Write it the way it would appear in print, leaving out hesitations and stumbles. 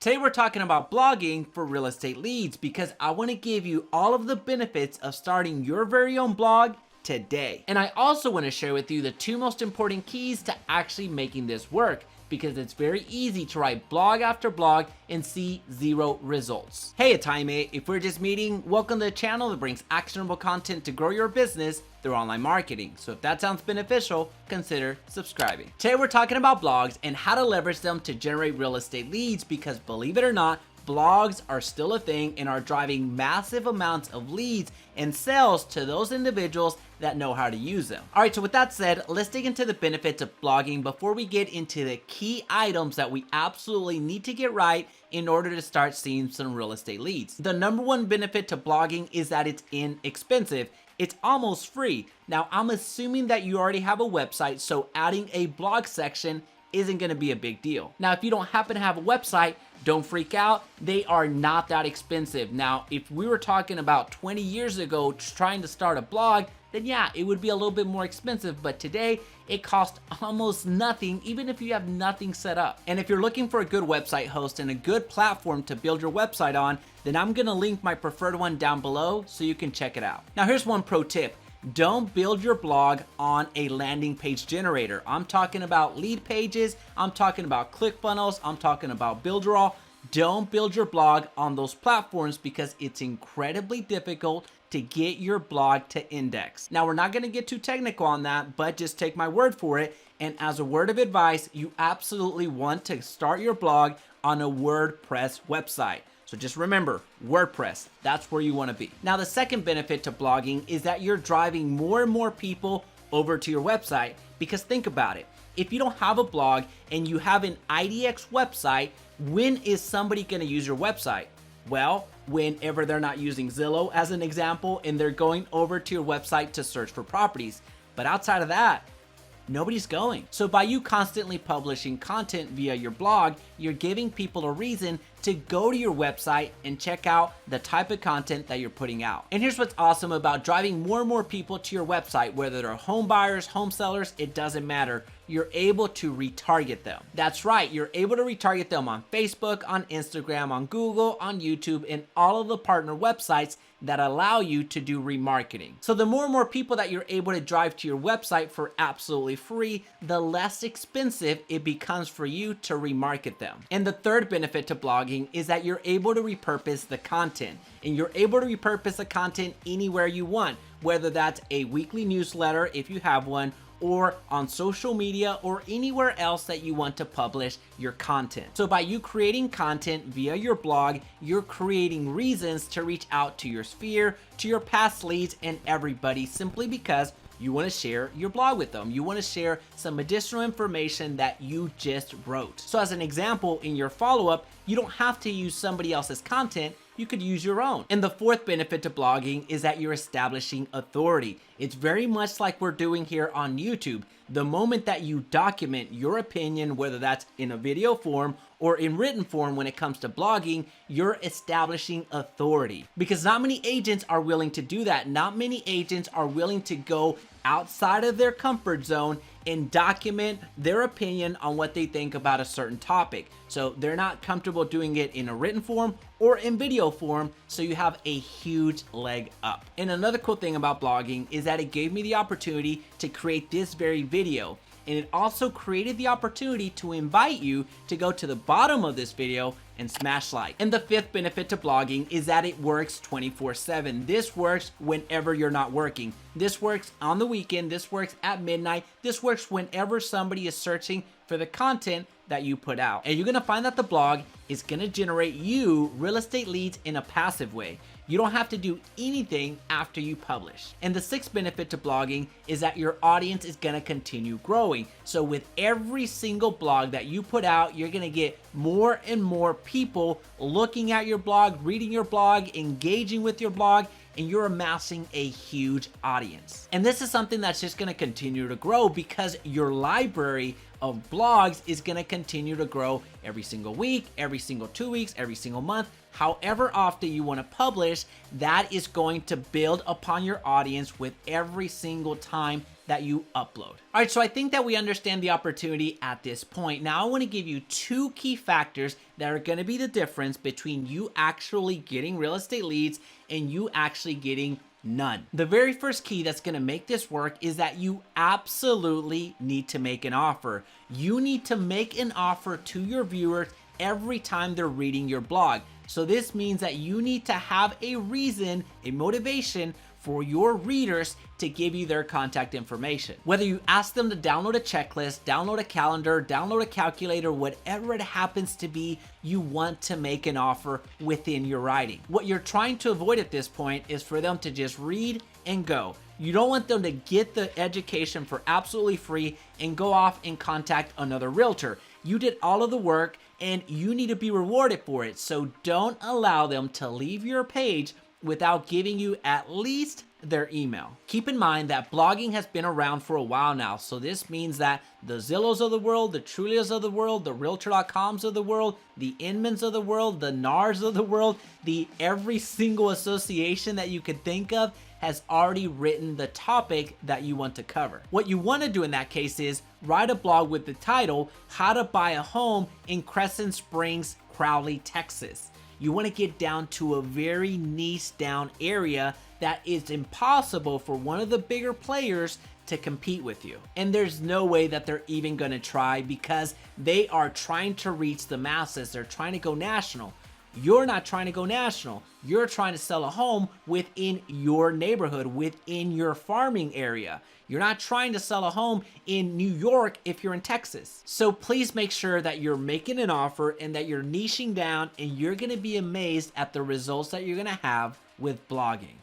Today we're talking about blogging for real estate leads because I want to give you all of the benefits of starting your very own blog today. And I also want to share with you the two most important keys to actually making this work, because it's very easy to write blog after blog and see zero results. Hey, it's Jaime. If we're just meeting, welcome to the channel that brings actionable content to grow your business through online marketing. So if that sounds beneficial, consider subscribing. Today we're talking about blogs and how to leverage them to generate real estate leads, because believe it or not, blogs are still a thing and are driving massive amounts of leads and sales to those individuals that know how to use them. All right, so with that said, let's dig into the benefits of blogging before we get into the key items that we absolutely need to get right in order to start seeing some real estate leads. The number one benefit to blogging is that it's inexpensive. It's almost free. Now, I'm assuming that you already have a website, so adding a blog section isn't gonna be a big deal. Now, if you don't happen to have a website, don't freak out. They are not that expensive. Now, if we were talking about 20 years ago trying to start a blog, then yeah, it would be a little bit more expensive, but today it costs almost nothing, even if you have nothing set up. And if you're looking for a good website host and a good platform to build your website on, then I'm gonna link my preferred one down below so you can check it out. Now, here's one pro tip. Don't build your blog on a landing page generator. I'm talking about lead pages, I'm talking about ClickFunnels, I'm talking about Builderall. Don't build your blog on those platforms because it's incredibly difficult to get your blog to index. Now, we're not gonna get too technical on that, but just take my word for it. And as a word of advice, you absolutely want to start your blog on a WordPress website. So just remember, WordPress, that's where you want to be. Now, the second benefit to blogging is that you're driving more and more people over to your website, because think about it. If you don't have a blog and you have an IDX website, when is somebody going to use your website? Well, whenever they're not using Zillow as an example and they're going over to your website to search for properties. But outside of that, nobody's going. So by you constantly publishing content via your blog, you're giving people a reason to go to your website and check out the type of content that you're putting out. And here's what's awesome about driving more and more people to your website, whether they're home buyers, home sellers, it doesn't matter. You're able to retarget them. That's right, you're able to retarget them on Facebook, on Instagram, on Google, on YouTube, and all of the partner websites that allow you to do remarketing. So the more and more people that you're able to drive to your website for absolutely free, the less expensive it becomes for you to remarket them. And the third benefit to blogging is that you're able to repurpose the content. And you're able to repurpose the content anywhere you want, whether that's a weekly newsletter if you have one, or on social media, or anywhere else that you want to publish your content. So by you creating content via your blog, you're creating reasons to reach out to your sphere, to your past leads, and everybody, simply because you want to share your blog with them. You want to share some additional information that you just wrote. So as an example, in your follow-up, you don't have to use somebody else's content. You could use your own. And the fourth benefit to blogging is that you're establishing authority. It's very much like we're doing here on YouTube. The moment that you document your opinion, whether that's in a video form or in written form, when it comes to blogging, you're establishing authority. Because not many agents are willing to do that. Not many agents are willing to go outside of their comfort zone and document their opinion on what they think about a certain topic. So they're not comfortable doing it in a written form or in video form, so you have a huge leg up. And another cool thing about blogging is that it gave me the opportunity to create this very video. And it also created the opportunity to invite you to go to the bottom of this video and smash like. And the fifth benefit to blogging is that it works 24/7. This works whenever you're not working. This works on the weekend, this works at midnight, this works whenever somebody is searching for the content that you put out. And you're gonna find that the blog is gonna generate you real estate leads in a passive way. You don't have to do anything after you publish. And the sixth benefit to blogging is that your audience is gonna continue growing. So with every single blog that you put out, you're gonna get more and more people looking at your blog, reading your blog, engaging with your blog, and you're amassing a huge audience. And this is something that's just gonna continue to grow because your library of blogs is gonna continue to grow every single week, every single 2 weeks, every single month. However often you wanna publish, that is going to build upon your audience with every single time that you upload. All right, so I think that we understand the opportunity at this point. Now I want to give you 2 key factors that are going to be the difference between you actually getting real estate leads and you actually getting none. The very first key that's going to make this work is that you absolutely need to make an offer. You need to make an offer to your viewers every time they're reading your blog. So this means that you need to have a reason, a motivation for your readers to give you their contact information. Whether you ask them to download a checklist, download a calendar, download a calculator, whatever it happens to be, you want to make an offer within your writing. What you're trying to avoid at this point is for them to just read and go. You don't want them to get the education for absolutely free and go off and contact another realtor. You did all of the work and you need to be rewarded for it. So don't allow them to leave your page without giving you at least their email. Keep in mind that blogging has been around for a while now, so this means that the Zillows of the world, the Trulias of the world, the Realtor.coms of the world, the Inmans of the world, the NARs of the world, the every single association that you could think of has already written the topic that you want to cover. What you want to do in that case is write a blog with the title, How to Buy a Home in Crescent Springs, Crowley, Texas. You want to get down to a very niche down area that is impossible for one of the bigger players to compete with you. And there's no way that they're even going to try because they are trying to reach the masses. They're trying to go national. You're not trying to go national. You're trying to sell a home within your neighborhood, within your farming area. You're not trying to sell a home in New York if you're in Texas. So please make sure that you're making an offer and that you're niching down, and you're going to be amazed at the results that you're going to have with blogging.